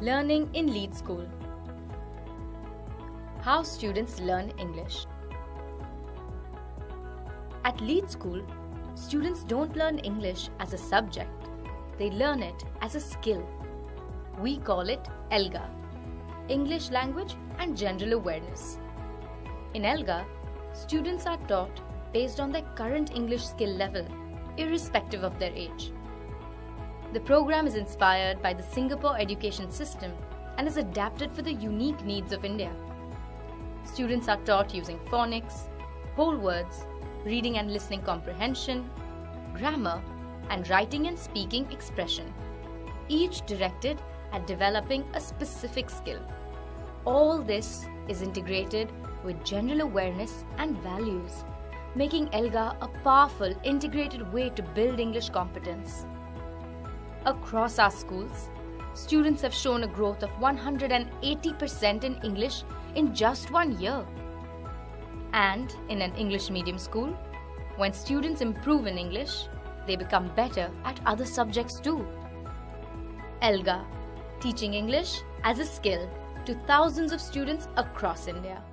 Learning in Lead School. How students learn English. At Lead School, students don't learn English as a subject. They learn it as a skill. We call it ELGA, English Language and General Awareness. In ELGA, students are taught based on their current English skill level, irrespective of their age. The program is inspired by the Singapore education system and is adapted for the unique needs of India. Students are taught using phonics, whole words, reading and listening comprehension, grammar, and writing and speaking expression, each directed at developing a specific skill. All this is integrated with general awareness and values, making ELGA a powerful integrated way to build English competence. Across our schools, students have shown a growth of 180% in English in just 1 year. And in an English medium school, when students improve in English, they become better at other subjects too. ELGA, teaching English as a skill to thousands of students across India.